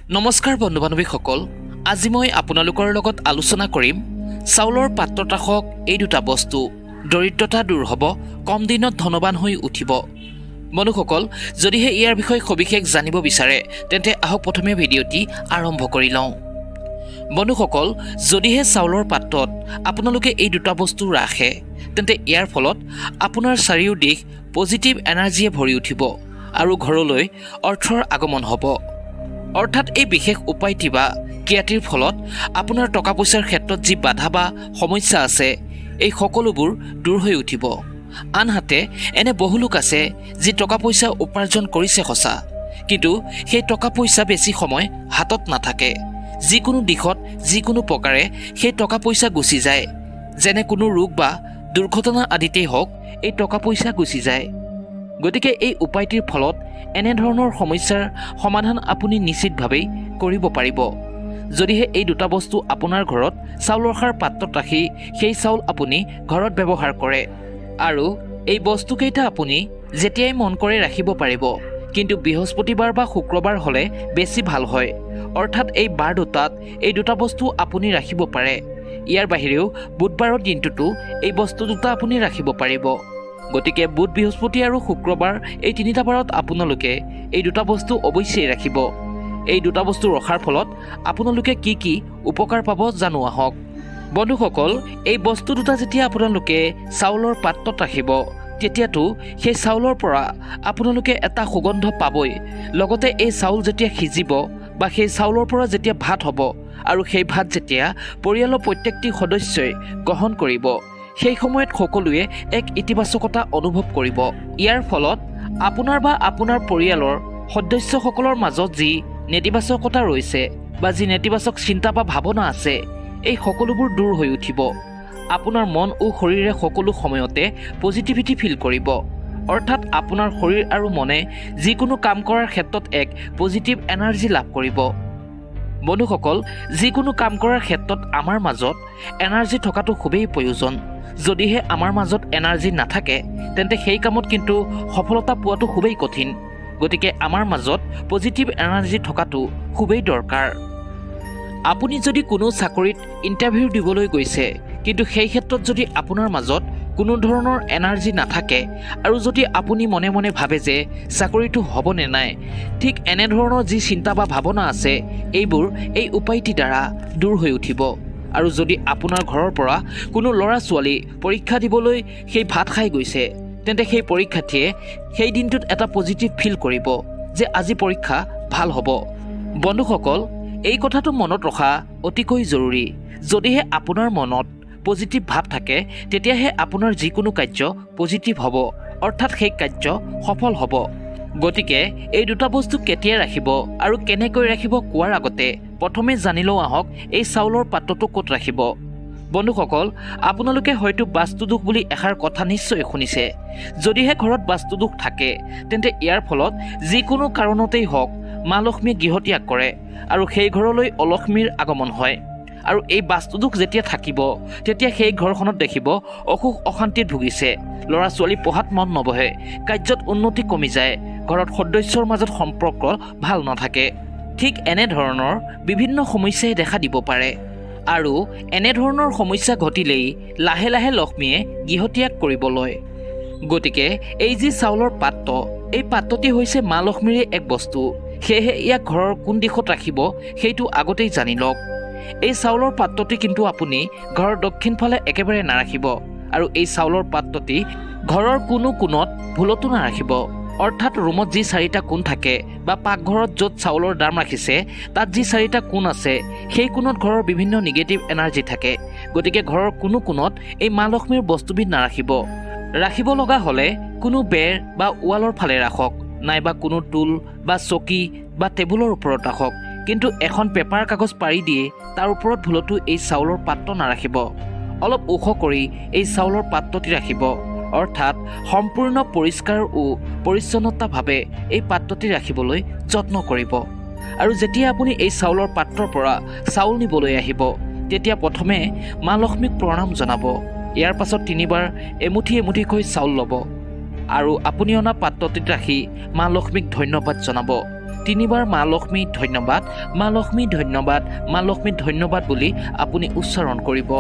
নমস্কাৰ বন্ধু বান্ধৱীসকল, আজি মই আপোনালোকৰ লগত আলোচনা কৰিম চাউলৰ পাত্ৰত ৰাখক এই দুটা বস্তু, দৰিদ্ৰতা দূৰ হ'ব, কম দিনত ধনৱান হৈ উঠিব। বন্ধুসকল, যদিহে ইয়াৰ বিষয়ে সবিশেষ জানিব বিচাৰে তেন্তে আহক প্ৰথমে ভিডিঅ'টি আৰম্ভ কৰি লওঁ। বন্ধুসকল, যদিহে চাউলৰ পাত্ৰত আপোনালোকে এই দুটা বস্তু ৰাখে তেন্তে ইয়াৰ ফলত আপোনাৰ চাৰিওদিশ পজিটিভ এনাৰ্জিয়ে ভৰি উঠিব আৰু ঘৰলৈ অৰ্থৰ আগমন হ'ব। অৰ্থাৎ এই বিশেষ উপায়টি বা ক্ৰিয়াটিৰ ফলত আপোনাৰ টকা পইচাৰ ক্ষেত্ৰত যি বাধা বা সমস্যা আছে এই সকলোবোৰ দূৰ হৈ উঠিব। আনহাতে এনে বহু লোক আছে যি টকা পইচা উপাৰ্জন কৰিছে সঁচা, কিন্তু সেই টকা পইচা বেছি সময় হাতত নাথাকে। যিকোনো দিশত যিকোনো প্ৰকাৰে সেই টকা পইচা গুচি যায়, যেনে কোনো ৰোগ বা দুৰ্ঘটনা আদিতেই হওক এই টকা পইচা গুচি যায়। গতিকে এই উপায়টিৰ ফলত এনেধৰণৰ সমস্যাৰ সমাধান আপুনি নিশ্চিতভাৱেই কৰিব পাৰিব। যদিহে এই দুটা বস্তু আপোনাৰ ঘৰত চাউল ৰখাৰ পাত্ৰত ৰাখি সেই চাউল আপুনি ঘৰত ব্যৱহাৰ কৰে, আৰু এই বস্তুকেইটা আপুনি যেতিয়াই মন কৰে ৰাখিব পাৰিব, কিন্তু বৃহস্পতিবাৰ বা শুক্ৰবাৰ হ'লে বেছি ভাল হয়। অৰ্থাৎ এই বাৰ দুটাত এই দুটা বস্তু আপুনি ৰাখিব পাৰে। ইয়াৰ বাহিৰেও বুধবাৰৰ দিনটোতো এই বস্তু দুটা আপুনি ৰাখিব পাৰিব। গতিকে বুধ, বৃহস্পতি আৰু শুক্ৰবাৰ এই তিনিটা বাৰত আপোনালোকে এই দুটা বস্তু অৱশ্যেই ৰাখিব। এই দুটা বস্তু ৰখাৰ ফলত আপোনালোকে কি কি উপকাৰ পাব জানো আহক। বন্ধুসকল, এই বস্তু দুটা যেতিয়া আপোনালোকে চাউলৰ পাত্ৰত ৰাখিব তেতিয়াতো সেই চাউলৰ পৰা আপোনালোকে এটা সুগন্ধ পাবই, লগতে এই চাউল যেতিয়া সিজিব বা সেই চাউলৰ পৰা যেতিয়া ভাত হ'ব আৰু সেই ভাত যেতিয়া পৰিয়ালৰ প্ৰত্যেকটি সদস্যই গ্ৰহণ কৰিব, সেই সময়ত সকলোৱে এক ইতিবাচকতা অনুভৱ কৰিব। ইয়াৰ ফলত আপোনাৰ বা আপোনাৰ পৰিয়ালৰ সদস্যসকলৰ মাজত যি নেতিবাচকতা ৰৈছে বা যি নেতিবাচক চিন্তা বা ভাৱনা আছে এই সকলোবোৰ দূৰ হৈ উঠিব। আপোনাৰ মন ও শৰীৰে সকলো সময়তে পজিটিভিটি ফিল কৰিব। অৰ্থাৎ আপোনাৰ শৰীৰ আৰু মনে যিকোনো কাম কৰাৰ ক্ষেত্ৰত এক পজিটিভ এনাৰ্জি লাভ কৰিব। বন্ধুসকল, যিকোনো কাম কৰাৰ ক্ষেত্ৰত আমাৰ মাজত এনাৰ্জি থকাটো খুবেই প্ৰয়োজন। যদিহে আমাৰ মাজত এনাৰ্জি নাথাকে তেন্তে সেই কামত কিন্তু সফলতা পোৱাটো খুবেই কঠিন। গতিকে আমাৰ মাজত পজিটিভ এনাৰ্জি থকাটো খুবেই দৰকাৰ। আপুনি যদি কোনো চাকৰিত ইণ্টাৰভিউ দিবলৈ গৈছে, কিন্তু সেই ক্ষেত্ৰত যদি আপোনাৰ মাজত কোনো ধৰণৰ এনাৰ্জি নাথাকে আৰু যদি আপুনি মনে মনে ভাবে যে চাকৰিটো হ'ব নে নাই, ঠিক এনেধৰণৰ যি চিন্তা বা ভাৱনা আছে এইবোৰ এই উপায়টিৰ দ্বাৰা দূৰ হৈ উঠিব। আৰু যদি আপোনাৰ ঘৰৰ পৰা কোনো ল'ৰা ছোৱালী পৰীক্ষা দিবলৈ সেই ভাত খাই গৈছে তেন্তে সেই পৰীক্ষাৰ্থীয়ে সেই দিনটোত এটা পজিটিভ ফিল কৰিব যে আজি পৰীক্ষা ভাল হ'ব। বন্ধুসকল, এই কথাটো মনত ৰখা অতিকৈ জৰুৰী। যদিহে আপোনাৰ মনত পজিটিভ ভাৱ থাকে তেতিয়াহে আপোনাৰ যিকোনো কাৰ্য পজিটিভ হ'ব, অৰ্থাৎ সেই কাৰ্য সফল হ'ব। গতিকে এই দুটা বস্তু কেতিয়া ৰাখিব আৰু কেনেকৈ ৰাখিব কোৱাৰ আগতে প্ৰথমে জানি লওঁ আহক এই চাউলৰ পাত্ৰটো ক'ত ৰাখিব। বন্ধুসকল, আপোনালোকে হয়তো বাস্তুদোষ বুলি এষাৰ কথা নিশ্চয় শুনিছে। যদিহে ঘৰত বাস্তুদোষ থাকে তেন্তে ইয়াৰ ফলত যিকোনো কাৰণতেই হওক মা লক্ষ্মীয়ে গৃহত্যাগ কৰে আৰু সেই ঘৰলৈ অলক্ষ্মীৰ আগমন হয়। আৰু এই বাস্তুদোষ যেতিয়া থাকিব তেতিয়া সেই ঘৰখনত দেখিব অসুখ অশান্তিত ভুগিছে, ল'ৰা ছোৱালী পঢ়াত মন নবহে, কাৰ্যত উন্নতি কমি যায়, ঘৰত সদস্যৰ মাজত সম্পৰ্ক ভাল নাথাকে। ঠিক এনেধৰণৰ বিভিন্ন সমস্যাই দেখা দিব পাৰে। আৰু এনেধৰণৰ সমস্যা ঘটিলেই লাহে লাহে লক্ষ্মীয়ে গৃহত্যাগ কৰিব লয়। গতিকে এই যি চাউলৰ পাত্ৰ, এই পাত্ৰটি হৈছে মা লক্ষ্মীৰে এক বস্তু। সেয়েহে ইয়াক ঘৰৰ কোন দিশত ৰাখিব সেইটো আগতেই জানি লওক। এই চাউলৰ পাত্ৰটি কিন্তু আপুনি ঘৰৰ দক্ষিণ ফালে একেবাৰে নাৰাখিব, আৰু এই চাউলৰ পাত্ৰটি ঘৰৰ কোনো কোণত ভুলতো নাৰাখিব। অৰ্থাৎ ৰুমত যি 4টা কোণ থাকে বা পাকঘৰত য'ত চাউলৰ দাম ৰাখিছে তাত যি 4টা কোণ আছে সেই কোণত ঘৰৰ বিভিন্ন নিগেটিভ এনাৰ্জি থাকে। গতিকে ঘৰৰ কোনো কোণত এই মা লক্ষ্মীৰ বস্তুবিধ নাৰাখিব। ৰাখিব লগা হ'লে কোনো বেৰ বা ৱালৰ ফালে ৰাখক, নাইবা কোনো টুল বা চকী বা টেবুলৰ ওপৰত ৰাখক, কিন্তু এখন পেপাৰ কাগজ পাৰি দিয়ে তাৰ ওপৰত ভুলতো এই চাউলৰ পাত্ৰ নাৰাখিব। অলপ ওখ কৰি এই চাউলৰ পাত্ৰটি ৰাখিব। অৰ্থাৎ সম্পূৰ্ণ পৰিষ্কাৰ ও পৰিচ্ছন্নতাভাৱে এই পাত্ৰটি ৰাখিবলৈ যত্ন কৰিব। আৰু যেতিয়া আপুনি এই চাউলৰ পাত্ৰৰ পৰা চাউল নিবলৈ আহিব তেতিয়া প্ৰথমে মা লক্ষ্মীক প্ৰণাম জনাব। ইয়াৰ পাছত 3বাৰ এমুঠি এমুঠিকৈ চাউল ল'ব আৰু আপুনি অনা পাত্ৰটিত ৰাখি মা লক্ষ্মীক ধন্যবাদ জনাব। তিনিবাৰ মা লক্ষ্মী ধন্যবাদ, মা লক্ষ্মী ধন্যবাদ, মা লক্ষ্মী ধন্যবাদ বুলি আপুনি উচ্চাৰণ কৰিব।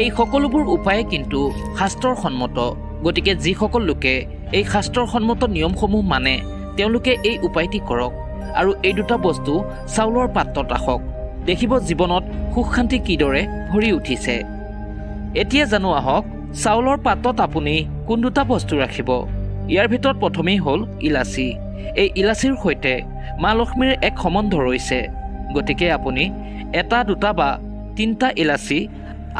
এই সকলোবোৰ উপায়ে কিন্তু শাস্ত্ৰসন্মত, গতিকে যিসকল লোকে এই শাস্ত্ৰসন্মত নিয়মসমূহ মানে তেওঁলোকে এই উপায়টি কৰক আৰু এই দুটা বস্তু চাউলৰ পাত্ৰত ৰাখক। দেখিব জীৱনত সুখ শান্তি কিদৰে ভৰি উঠিছে। এতিয়া জানো আহক চাউলৰ পাত্ৰত আপুনি কোন দুটা বস্তু ৰাখিব। ইয়াৰ ভিতৰত প্ৰথমেই হ'ল ইলাচি। এই ইলাচিৰ সৈতে মা লক্ষ্মীৰ এক সম্বন্ধ ৰৈছে, গতিকে আপুনি এটা দুটা বা তিনিটা ইলাচি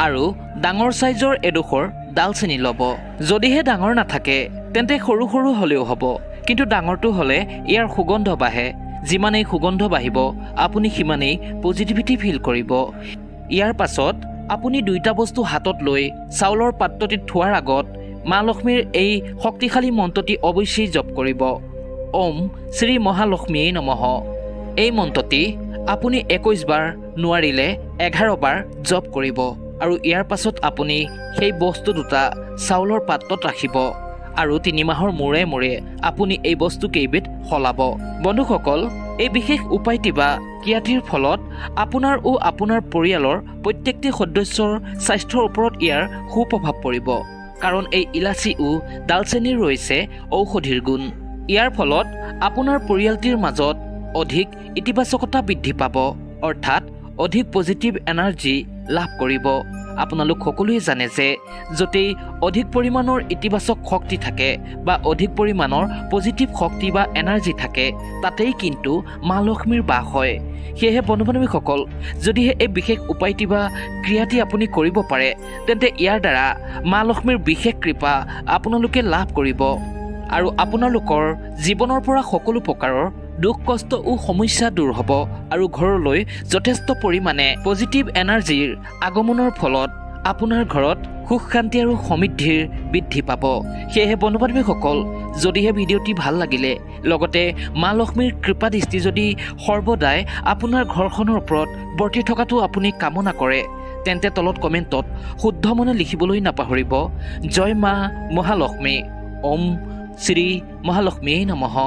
আৰু ডাঙৰ চাইজৰ এডোখৰ ডালচেনি ল'ব। যদিহে ডাঙৰ নাথাকে তেন্তে সৰু সৰু হ'লেও হ'ব, কিন্তু ডাঙৰটো হ'লে ইয়াৰ সুগন্ধ বাঢ়ে। যিমানেই সুগন্ধ বাঢ়িব আপুনি সিমানেই পজিটিভিটি ফিল কৰিব। ইয়াৰ পাছত আপুনি দুইটা বস্তু হাতত লৈ চাউলৰ পাত্ৰটিত থোৱাৰ আগত মা লক্ষ্মীৰ এই শক্তিশালী মন্ত্ৰটি অৱশ্যেই জপ কৰিব। ওম শ্ৰী মহালক্ষ্মীয়ে নমঃ। এই মন্ত্ৰটি আপুনি 21 বাৰ নোৱাৰিলে 11 বাৰ জপ কৰিব আৰু ইয়াৰ পাছত আপুনি সেই বস্তু দুটা চাউলৰ পাত্ৰত ৰাখিব আৰু 3 মাহৰ মূৰে মূৰে আপুনি এই বস্তু কেইবিধ সলাব। বন্ধুসকল, এই বিশেষ উপায়টি বা ক্ৰিয়াটিৰ ফলত আপোনাৰ ও আপোনাৰ পৰিয়ালৰ প্ৰত্যেকটি সদস্যৰ স্বাস্থ্যৰ ওপৰত ইয়াৰ সুপ্ৰভাৱ পৰিব, কাৰণ এই ইলাচি ও ডালচেনিৰ ৰৈছে ঔষধিৰ গুণ। ইয়াৰ ফলত আপোনাৰ পৰিয়ালটিৰ মাজত অধিক ইতিবাচকতা বৃদ্ধি পাব, অৰ্থাৎ অধিক পজিটিভ এনাৰ্জি লাভ কৰিব। আপোনালোক সকলোৱে জানে যে য'তেই অধিক পৰিমাণৰ ইতিবাচক শক্তি থাকে বা অধিক পৰিমাণৰ পজিটিভ শক্তি বা এনাৰ্জি থাকে তাতেই কিন্তু মা লক্ষ্মীৰ বাস হয়। সেয়েহে বন্ধু বান্ধৱীসকল, যদিহে এই বিশেষ উপায়টি বা ক্ৰিয়াটি আপুনি কৰিব পাৰে তেন্তে ইয়াৰ দ্বাৰা মা লক্ষ্মীৰ বিশেষ কৃপা আপোনালোকে লাভ কৰিব আৰু আপোনালোকৰ জীৱনৰ পৰা সকলো প্ৰকাৰৰ দুখ কষ্ট ও সমস্যা দূৰ হ'ব আৰু ঘৰলৈ যথেষ্ট পৰিমাণে পজিটিভ এনাৰ্জিৰ আগমনৰ ফলত আপোনাৰ ঘৰত সুখ শান্তি আৰু সমৃদ্ধিৰ বৃদ্ধি পাব। সেয়েহে বন্ধু বান্ধৱীসকল, যদিহে ভিডিঅ'টি ভাল লাগিলে লগতে মা লক্ষ্মীৰ কৃপা দৃষ্টি যদি সৰ্বদাই আপোনাৰ ঘৰখনৰ ওপৰত বৰ্তি থকাটো আপুনি কামনা কৰে তেন্তে তলত কমেণ্টত শুদ্ধ মনে লিখিবলৈ নাপাহৰিব। জয় মা মহালক্ষ্মী। ওম শ্ৰী মহালক্ষ্মীয়ে নমঃ।